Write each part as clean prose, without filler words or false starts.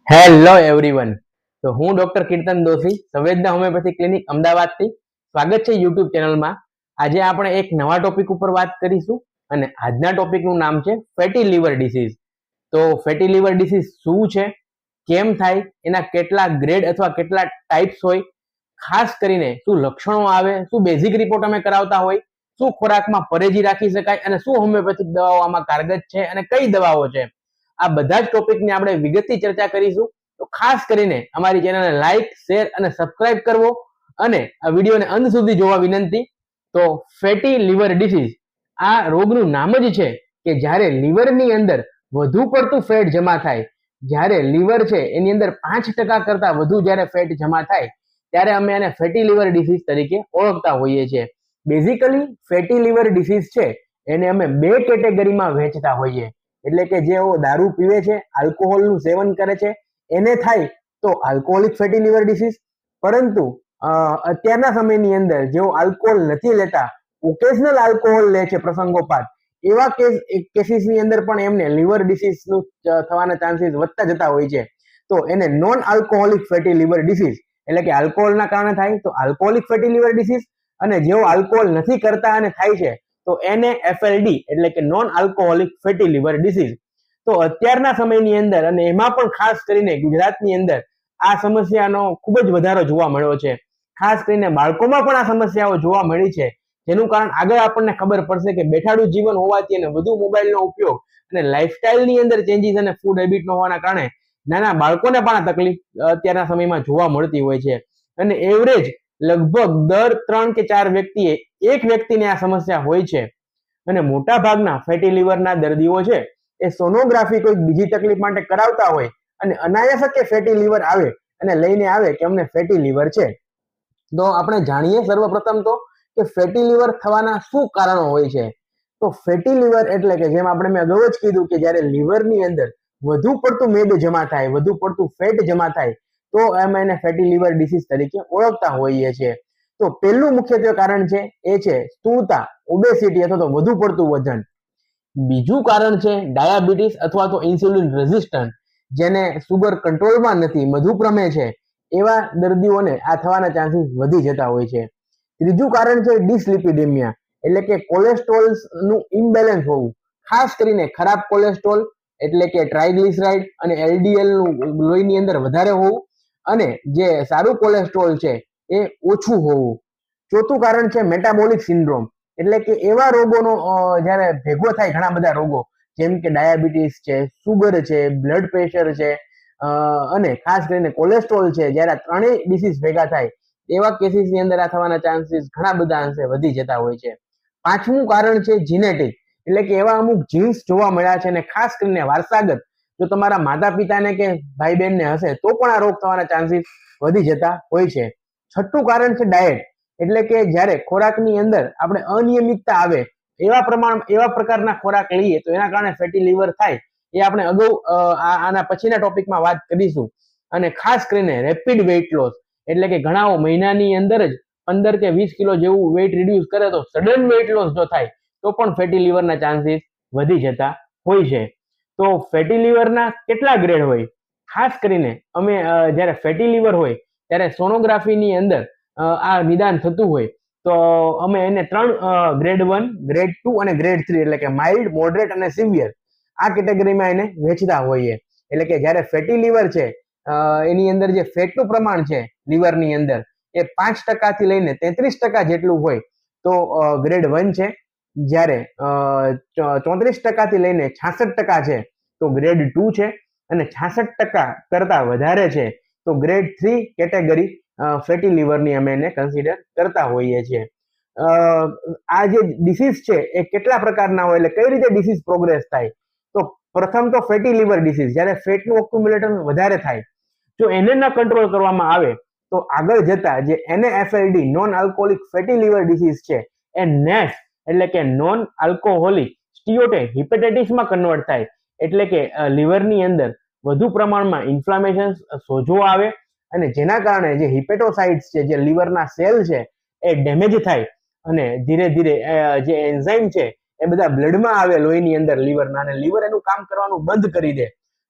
Hello everyone. તો હું doctor કીર્તન દોશી, સંવેદના હોમિયોપેથી ક્લિનિક અમદાવાદથી સ્વાગત છે યુટ્યુબ ચેનલમાં. આજે આપણે એક નવા ટોપિક ઉપર વાત કરીશું અને આજના ટોપિકનું નામ છે ફેટી લીવર ડિસીઝ. તો ફેટી લીવર ડિસીઝ શું છે, કેમ થાય, એના કેટલા ગ્રેડ અથવા કેટલા ટાઈપ્સ હોય, ખાસ કરીને શું લક્ષણો આવે, શું બેઝિક રિપોર્ટ અમે કરાવતા હોય, શું ખોરાકમાં પરેજી રાખી શકાય અને શું હોમિયોપેથિક દવાઓ આમાં કારગત છે અને કઈ દવાઓ છે, આ બધા જ ટોપિકની આપણે વિગતથી ચર્ચા કરીશું. તો ખાસ કરીને અમારી ચેનલને લાઈક, શેર અને સબસ્ક્રાઇબ કરવો અને આ વિડીયોને અંત સુધી જોવા વિનંતી. તો ફેટી લીવર ડિસીઝ આ રોગનું નામ જ છે કે જ્યારે લીવરની અંદર વધુ પડતું ફેટ જમા થાય, જ્યારે લીવર છે એની અંદર 5% કરતા વધુ જ્યારે ફેટ જમા થાય ત્યારે અમે એને ફેટી લીવર ડિસીઝ તરીકે ઓળખતા હોઈએ છીએ. બેઝિકલી ફેટી લીવર ડિસીઝ છે એને અમે બે કેટેગરીમાં વહેંચતા હોઈએ. એટલે કે જેઓ દારૂ પીવે છે, આલ્કોહોલનું સેવન કરે છે, એને થાય તો આલ્કોહોલિક ફેટી લીવર ડિસીઝ. પરંતુ અત્યારના સમયની અંદર જેઓ આલ્કોહોલ નથી લેતા, ઓકેઝનલ આલ્કોહોલ લે છે પ્રસંગોપાત, એવા કેસીસની અંદર પણ એમને લીવર ડિસીઝનું થવાના ચાન્સીસ વધતા જતા હોય છે. તો એને non alcoholic fatty liver disease એટલે કે આલ્કોહોલના કારણે થાય તો આલ્કોહોલિક ફેટી લીવર ડિસીઝ, અને જેઓ આલ્કોહોલ નથી કરતા અને થાય છે તો એને એફએલડી એટલે કે non alcoholic fatty liver disease. તો અત્યારના સમયની અંદર અને એમાં પણ ખાસ કરીને ગુજરાતની અંદર આ સમસ્યાનો ખૂબ જ વધારો જોવા મળ્યો છે. ખાસ કરીને બાળકોમાં પણ આ સમસ્યાઓ જોવા મળી છે, જેનું કારણ આગળ આપણને ખબર પડશે કે બેઠાડું જીવન હોવાથી અને વધુ મોબાઈલનો ઉપયોગ અને લાઇફસ્ટાઇલની અંદર ચેન્જીસ અને ફૂડ હેબિટનો હોવાના કારણે નાના બાળકોને પણ આ તકલીફ અત્યારના સમયમાં જોવા મળતી હોય છે. અને એવરેજ લગભગ દર 3 કે 4 વ્યક્તિએ એક વ્યક્તિને આ સમસ્યા હોય છે. અને મોટા ભાગના ફેટી લીવરના દર્દીઓ છે એ સોનોગ્રાફી કોઈ બીજી તકલીફ માટે કરાવતા હોય અને અનાયાસ કે ફેટી લીવર આવે અને લઈને આવે કે અમને ફેટી લીવર છે. તો આપણે જાણીએ સર્વપ્રથમ તો કે ફેટી લીવર થવાના શું કારણો હોય છે. તો ફેટી લીવર એટલે કે જેમ આપણે મેં અગાઉ જ કીધું કે જ્યારે લીવરની અંદર વધુ પડતું મેદ જમા થાય, વધુ પડતું ફેટ જમા થાય તો અમે એને ફેટી લીવર ડિસીઝ તરીકે ઓળખતા હોઈએ છીએ. તો પહેલું મુખ્યત્વે કારણ છે એ છે સ્થૂળતા, ઓબેસિટી અથવા તો વધુ પડતું વજન. બીજું કારણ છે ડાયાબિટીસ અથવા તો ઇન્સ્યુલિન રેઝિસ્ટન્ટ, જેને સુગર કંટ્રોલમાં નથી, મધુપ્રમેહ છે, એવા દર્દીઓને આ થવાના ચાન્સીસ વધી જતા હોય છે. ત્રીજું કારણ છે ડિસલિપિડેમિયા એટલે કે કોલેસ્ટ્રોલનું ઇમ્બેલેન્સ હોવું. ખાસ કરીને ખરાબ કોલેસ્ટ્રોલ એટલે કે ટ્રાઇગ્લિસરાઇડ અને એલડીએલનું લોહીની અંદર વધારે હોવું અને જે સારું કોલેસ્ટ્રોલ છે એ ઓછું હોવું. ચોથું કારણ છે મેટાબોલિક સિન્ડ્રોમ એટલે કે એવા રોગોનો જ્યારે ભેગો થાય ઘણા બધા રોગો જેમ કે ડાયાબિટીસ છે, સુગર છે, બ્લડ પ્રેશર છે અને ખાસ કરીને કોલેસ્ટ્રોલ છે, જ્યારે આ ત્રણેય ડિસીઝ ભેગા થાય એવા કેસીસની અંદર આ થવાના ચાન્સીસ ઘણા બધા અંશે વધી જતા હોય છે. પાંચમું કારણ છે જીનેટિક એટલે કે એવા અમુક જીન્સ જોવા મળ્યા છે અને ખાસ કરીને વારસાગત જો તમારા માતા પિતાને કે ભાઈ બહેનને હશે તો પણ આ રોગ થવાના ચાન્સીસ વધી જતા હોય છે. છઠ્ઠું કારણ છે ડાયટ એટલે કે જ્યારે ખોરાકની અંદર આપણે અનિયમિતતા આવે, એવા પ્રકારના ખોરાક લઈએ તો એના કારણે ફેટી લીવર થાય. એ આપણે અગાઉ આના પછીના ટોપિકમાં વાત કરીશું. અને ખાસ કરીને રેપિડ વેઇટ લોસ એટલે કે ઘણાઓ મહિનાની અંદર જ 15 કે 20 કિલો જેવું વેઇટ રિડ્યુસ કરે તો સડન વેઇટ લોસ જો થાય તો પણ ફેટી લીવરના ચાન્સીસ વધી જતા હોય છે. તો ફેટી લીવરના કેટલા ગ્રેડ હોય? ખાસ કરીને અમે જ્યારે ફેટી લીવર હોય ત્યારે સોનોગ્રાફીની અંદર આ નિદાન થતું હોય તો અમે એને 3 ગ્રેડ 1, ગ્રેડ 2 અને ગ્રેડ 3 એટલે કે માઇલ્ડ, મોડરેટ અને સિવિયર આ કેટેગરીમાં એને વહેંચતા હોઈએ. એટલે કે જ્યારે ફેટી લીવર છે એની અંદર જે ફેટનું પ્રમાણ છે લીવરની અંદર એ 5% થી લઈને 33% જેટલું હોય તો ગ્રેડ 1 છે. જ્યારે 34% થી લઈને 66% છે તો ગ્રેડ 2 છે અને 66% કરતા વધારે છે તો ગ્રેડ 3 કેટેગરી ફેટી લીવરની અમે એને કન્સિડર કરતા હોઈએ છીએ. આ જે ડિસીઝ છે એ કેટલા પ્રકારના હોય એટલે કઈ રીતે ડિસીઝ પ્રોગ્રેસ થાય? તો પ્રથમ તો ફેટી લીવર ડિસીઝ જ્યારે ફેટનું એક્યુમ્યુલેશન વધારે થાય, જો એને ન કંટ્રોલ કરવામાં આવે તો આગળ જતા જે NFLD non alcoholic fatty liver disease છે એ નેશ એટલે કે નોન આલ્કોહોલિક સ્ટીઓટેક હિપેટાઇટિસમાં કન્વર્ટ થાય. એટલે કે લીવરની અંદર વધુ પ્રમાણમાં ઇન્ફ્લામેશન, સોજો આવે અને જેના કારણે જે હિપેટોસાઇટ્સ છે, જે લીવરના સેલ છે એ ડેમેજ થાય અને ધીરે ધીરે જે એન્ઝાઇમ છે એ બધા બ્લડમાં આવે લોહીની અંદર લીવરના, અને લીવર એનું કામ કરવાનું બંધ કરી દે.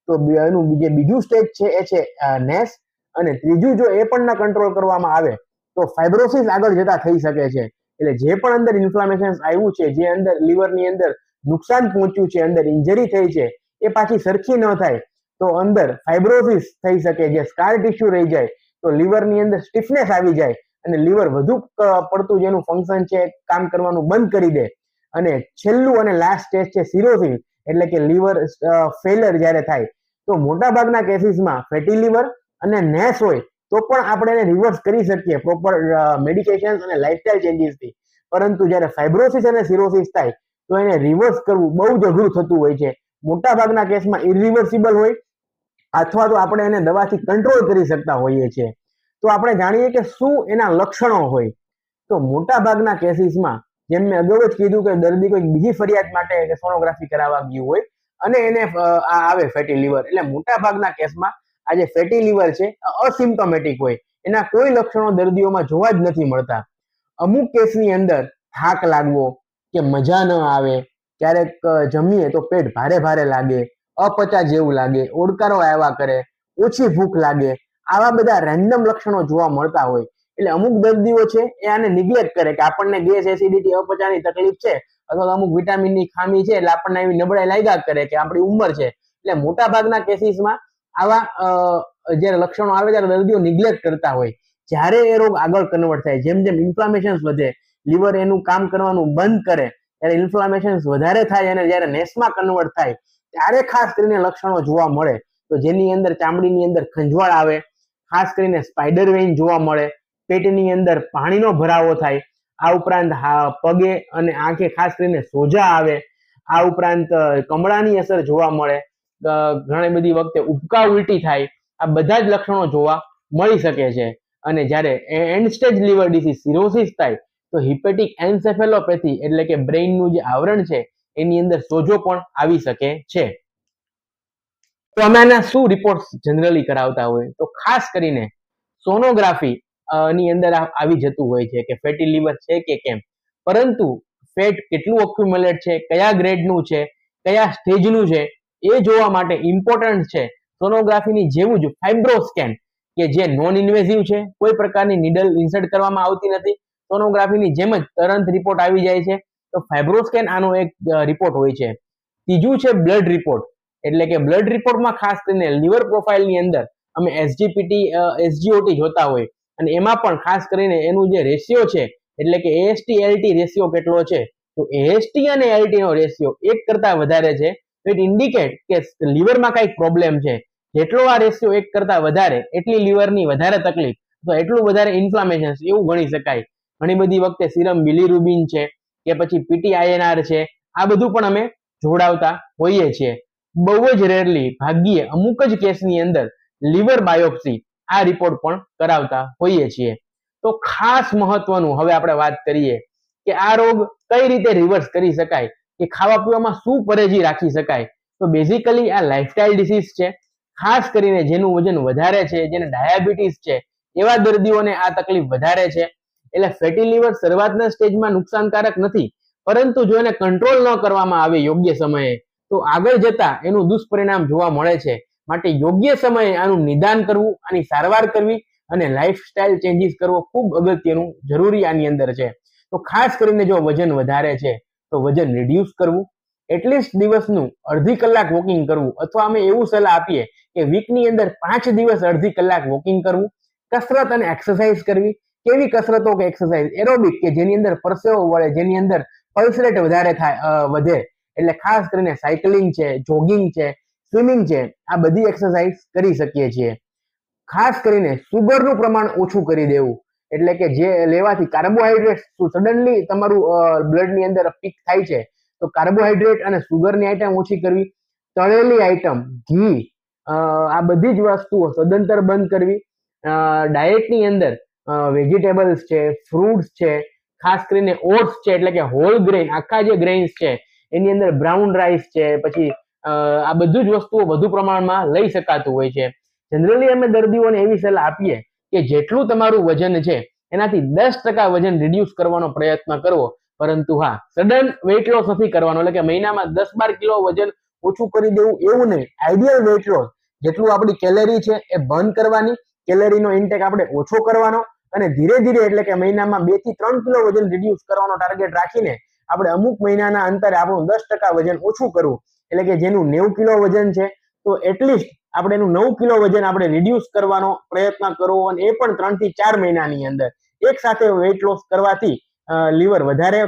તો તો એનું જે બીજું સ્ટેજ છે એ છે નેસ, અને ત્રીજું જો એ પણ ના કંટ્રોલ કરવામાં આવે તો ફાઇબ્રોસિસ આગળ જતા થઈ શકે છે. એટલે જે પણ અંદર ઇન્ફ્લામેશન આવ્યું છે, જે અંદર લીવરની અંદર નુકસાન પહોંચ્યું છે, અંદર ઇન્જરી થઈ છે, એ પાછી સરખી ન થાય તો અંદર ફાઇબ્રોસિસ થઈ શકે, જે સ્કાર ટિશ્યુ રહી જાય, તો લીવરની અંદર સ્ટીફનેસ આવી જાય અને લીવર વધુ પડતું જેનું ફંક્શન છે કામ કરવાનું બંધ કરી દે. અને છેલ્લું અને લાસ્ટ સ્ટેજ છે સિરોસિસ, એટલે કે લીવર ફેલર જ્યારે થાય તો મોટા ભાગના કેસીસમાં ફેટી લીવર અને નેસ હોય તો પણ આપણે એને રિવર્સ કરી શકીએ પ્રોપર મેડિકેશન અને લાઇફસ્ટાઇલ ચેન્જીસથી. પરંતુ જ્યારે ફાઇબ્રોસિસ અને સિરોસિસ થાય તો એને રિવર્સ કરવું બહુ જ અઘરું થતું હોય છે. મોટા ભાગના કેસમાં ઇરિવર્સિબલ હોય અથવા તો આપણે એને દવાથી કંટ્રોલ કરી શકતા હોઈએ છીએ. તો આપણે જાણીએ કે શું એના લક્ષણો હોય. તો મોટા ભાગના કેસીસમાં જેમ મેં અગાઉ જ કીધું કે દર્દી કોઈ બીજી ફરિયાદ માટે સોનોગ્રાફી કરાવવા ગયું હોય અને એને આવે ફેટી લીવર, એટલે મોટા ભાગના કેસમાં આ જે ફેટી લીવર છે અસિમ્પ્ટોમેટિક હોય, એના કોઈ લક્ષણો દર્દીઓમાં જોવા જ નથી મળતા. અમુક કેસની અંદર થાક લાગવો કે મજા ન આવે, ક્યારેક જમીએ તો પેટ ભારે ભારે લાગે, અપચા જેવું લાગે, ઓડકારો આવ્યા કરે, ઓછી ભૂખ લાગે, આવા બધા રેન્ડમ લક્ષણો જોવા મળતા હોય. એટલે અમુક દર્દીઓ છે એ આને નિગ્લેક્ટ કરે કે આપણને ગેસ, એસિડિટી, અપચાની તકલીફ છે અથવા તો અમુક વિટામિનની ખામી છે એટલે આપણને એવી નબળાઈ લાગ્યા કરે કે આપણી ઉંમર છે. એટલે મોટા ભાગના કેસીસમાં આવા જ્યારે લક્ષણો આવે ત્યારે દર્દીઓ નિગ્લેક્ટ કરતા હોય. જ્યારે એ રોગ આગળ કન્વર્ટ થાય, જેમ જેમ ઇન્ફ્લામેશન વધે, લીવર એનું કામ કરવાનું બંધ કરે, ત્યારે ઇન્ફ્લામેશન વધારે થાય અને જ્યારે નેસમાં કન્વર્ટ થાય ત્યારે ખાસ કરીને લક્ષણો જોવા મળે. તો જેની અંદર ચામડીની અંદર ખંજવાળ આવે, ખાસ કરીને સ્પાઈડર વેઇન જોવા મળે, પેટની અંદર પાણીનો ભરાવો થાય, આ ઉપરાંત પગે અને આંખે ખાસ કરીને સોજા આવે, આ ઉપરાંત કમળાની અસર જોવા મળે, ઘણી બધી વખતે ઉબકા ઉલટી થાય, આ બધા જ લક્ષણો જોવા મળી શકે છે. અને જ્યારે end stage liver disease cirrhosis થાય તો હિપેટિક એન્સેફેલોપેથી એટલે કે બ્રેઇનનું જે આવરણ છે એની અંદર સોજો પણ આવી શકે છે. તો અમે આના શું રિપોર્ટ જનરલી કરાવતા હોય, તો ખાસ કરીને સોનોગ્રાફી ની અંદર આવી જતું હોય છે કે ફેટી લીવર છે કે કેમ. પરંતુ ફેટ કેટલું અક્યુમ્યુલેટ છે, કયા ગ્રેડનું છે, કયા સ્ટેજનું છે, એ જોવા માટે ઇમ્પોર્ટન્ટ છે સોનોગ્રાફીની જેવું જ ફાઇબ્રોસ્કેન, કે જે નોન ઇન્વેઝિવ છે, કોઈ પ્રકારની નીડલ ઇન્સર્ટ કરવામાં આવતી નથી, સોનોગ્રાફીની જેમ જ તરત રિપોર્ટ આવી જાય છે. તો ફાઇબ્રોસ્કેન આનો એક રિપોર્ટ હોય છે. ત્રીજું છે બ્લડ રિપોર્ટ, એટલે કે બ્લડ રિપોર્ટમાં ખાસ કરીને લીવર પ્રોફાઇલની અંદર અમે એસજીપીટી, એસજીઓટી જોતા હોય અને એમાં પણ ખાસ કરીને એનું જે રેશિયો છે એટલે કે એએસટી એલટી રેશિયો કેટલો છે, તો એએસટી અને એલટી નો રેશિયો 1 કરતા વધારે છે તો ઇટ ઇન્ડિકેટ કે લીવરમાં કઈક પ્રોબ્લેમ છે. જેટલો આ રેશિયો 1 કરતા વધારે એટલી લીવરની વધારે તકલીફ, તો એટલું વધારે ઇન્ફ્લામેશન એવું ગણી શકાય. ઘણી બધી વખતે સિરમ બિલિરુબિન છે કે પછી પીટીઆઈએનઆર છે, આ બધું પણ અમે જોડાવતા હોઈએ છીએ. બહુ જ રેરલી, ભાગ્યે અમુક જ કેસની અંદર લીવર બાયોપ્સી આ રિપોર્ટ પણ કરાવતા હોઈએ છીએ. તો ખાસ મહત્વનું હવે આપણે વાત કરીએ કે આ રોગ કઈ રીતે રિવર્સ કરી શકાય, કે ખાવા પીવામાં શું પરેજી રાખી શકાય. તો બેઝિકલી આ લાઇફસ્ટાઇલ ડિસીઝ છે. ખાસ કરીને જેનું વજન વધારે છે, જેને ડાયાબિટીસ છે, એવા દર્દીઓને આ તકલીફ વધારે છે. એટલે ફેટી લીવર શરૂઆતના સ્ટેજમાં નુકસાનકારક નથી, પરંતુ જો એને કંટ્રોલ ન કરવામાં આવે યોગ્ય સમયે તો આગળ જતા એનું દુષ્પરિણામ જોવા મળે છે. માટે યોગ્ય સમયે આનું નિદાન કરવું, આની સારવાર કરવી અને લાઇફસ્ટાઇલ ચેન્જીસ કરવો ખૂબ અગત્યનું જરૂરી આની અંદર છે. તો ખાસ કરીને જો વજન વધારે છે તો વજન રિડ્યુસ કરવું, એટલીસ્ટ દિવસનું અડધી કલાક વોકિંગ કરવું, અથવા અમે એવું સલાહ આપીએ કે વીકની અંદર 5 દિવસ અડધી કલાક વોકિંગ કરવું, કસરત અને એક્સરસાઇઝ કરવી. કેવી કસરતો કે એક્સરસાઇઝ? એરોબિક, કે જેની અંદર પરસેવો વળે, જેની અંદર પલ્સ રેટ વધારે થાય, વધે, એટલે ખાસ કરીને સાયકલિંગ છે, જોગિંગ છે, સ્વિમિંગ છે, આ બધી એક્સરસાઇઝ કરી શકીએ છીએ. ખાસ કરીને સુગરનું પ્રમાણ ઓછું કરી દેવું, એટલે કે જે લેવાથી કાર્બોહાઈડ્રેટ સડનલી તમારું બ્લડની અંદર પીક થાય છે તો કાર્બોહાઈડ્રેટ અને સુગરની આઈટમ ઓછી કરવી, તળેલી આઈટમ, ઘી, આ બધી જ વસ્તુઓ સદંતર બંધ કરવી. ડાયટની અંદર વેજીટેબલ્સ છે, ફ્રૂટ્સ છે, ખાસ કરીને ઓટ્સ છે એટલે કે હોલ ગ્રેન, આખા જે ગ્રેન્સ છે એની અંદર બ્રાઉન રાઈસ છે, પછી આ બધું જ વસ્તુઓ વધુ પ્રમાણમાં લઈ શકાતું હોય છે. જનરલી અમે દર્દીઓને એવી સલાહ આપીએ કે જેટલું તમારું વજન છે એનાથી 10% વજન રિડ્યુસ કરવાનો પ્રયત્ન કરવો. પરંતુ હા, સડન વેઇટ લોસ નથી કરવાનો, એટલે કે મહિનામાં 10-12 કિલો વજન ઓછું કરી દેવું એવું નહીં. આઈડિયલ વેટ લોસ જેટલું આપણી કેલરી છે એ બર્ન કરવાની, કેલરીનો ઇન્ટેક આપણે ઓછો કરવાનો અને ધીરે ધીરે એટલે કે મહિનામાં 2 થી 3 કિલો વજન રિડ્યુસ કરવાનો ટાર્ગેટ રાખીને આપણે અમુક મહિનાના અંતરે આપણું 10% વજન ઓછું કરવું. એટલે કે જેનું 90 કિલો વજન છે તો એટલીસ્ટ આપણે એનું 9 કિલો વજન આપણે રિડ્યુસ કરવાનો પ્રયત્ન કરવો, અને એ પણ 3 થી 4 મહિનાની અંદર. એક સાથે વેઇટ લોસ કરવાથી લીવર વધારે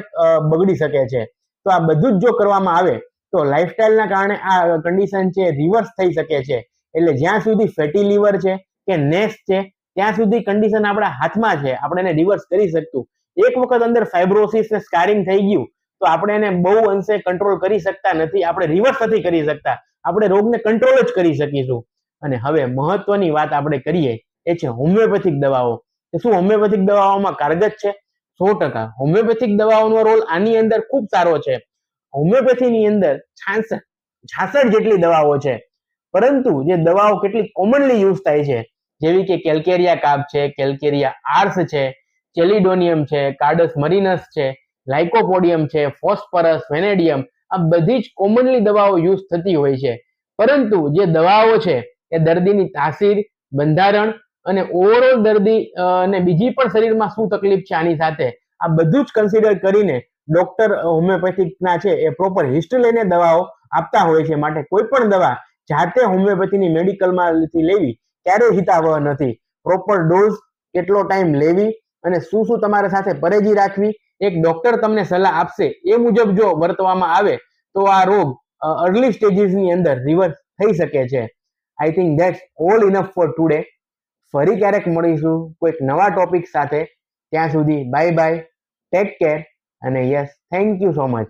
બગડી શકે છે. તો આ બધું જ જો કરવામાં આવે તો લાઇફસ્ટાઇલના કારણે આ કન્ડિશન છે રિવર્સ થઈ શકે છે. એટલે જ્યાં સુધી ફેટી લીવર છે કે નેસ છે ત્યાં સુધી કન્ડિશન આપણા હાથમાં છે, આપણે એને રિવર્સ કરી શકતું. એક વખત અંદર ફાઇબ્રોસિસ ને સ્કારિંગ થઈ ગયું તો આપણે એને બહુ અંશે કંટ્રોલ કરી શકતા નથી, આપણે રિવર્સ નથી કરી શકતા, આપણે રોગને કંટ્રોલ જ કરી શકીશું. અને હવે મહત્વની વાત આપણે કરીએ એ છે હોમિયોપેથિક દવાઓ. શું હોમિયોપેથિક દવાઓમાં કારગત છે? 100%. હોમિયોપેથિક દવાઓનો રોલ આની અંદર ખૂબ સારો છે. હોમિયોપેથીની અંદર 66 જેટલી દવાઓ છે, પરંતુ જે દવાઓ કેટલી કોમનલી યુઝ થાય છે જેવી કે કેલ્કેરિયા કાર્બ છે, કેલ્કેરિયા આર્સ છે, ચેલિડોનિયમ છે, કાર્ડસ મરીનસ છે, લાઇકોપોડિયમ છે, ફોસ્ફરસ, વેનેડિયમ, આ બધી જ કોમનલી દવાઓ યુઝ થતી હોય છે. પરંતુ જે દવાઓ છે એ દર્દીની તાસીર, બંધારણ અને ઓવરઓલ દર્દી અને બીજી પણ શરીરમાં શું તકલીફ છે આની સાથે, આ બધું જ કન્સિડર કરીને ડોક્ટર હોમિયોપેથિકના છે એ પ્રોપર હિસ્ટ્રી લઈને દવાઓ આપતા હોય છે. માટે કોઈ પણ દવા જાતે હોમિયોપેથીની મેડિકલમાંથી લેવી ક્યારેય હિતાવહ નથી. પ્રોપર ડોઝ, કેટલો ટાઈમ લેવી અને શું શું તમારા સાથે પરેજી રાખવી, એક ડોક્ટર તમને સલાહ આપશે એ મુજબ જો વર્તવામાં આવે તો આ રોગ અર્લી સ્ટેજીસની અંદર રિવર્સ થઈ શકે છે. I think that's all enough four today. ફરી ક્યારેક મળીશું કોઈક નવા ટોપિક સાથે. ત્યાં સુધી બાય બાય, ટેક કેર અને yes, thank you so much.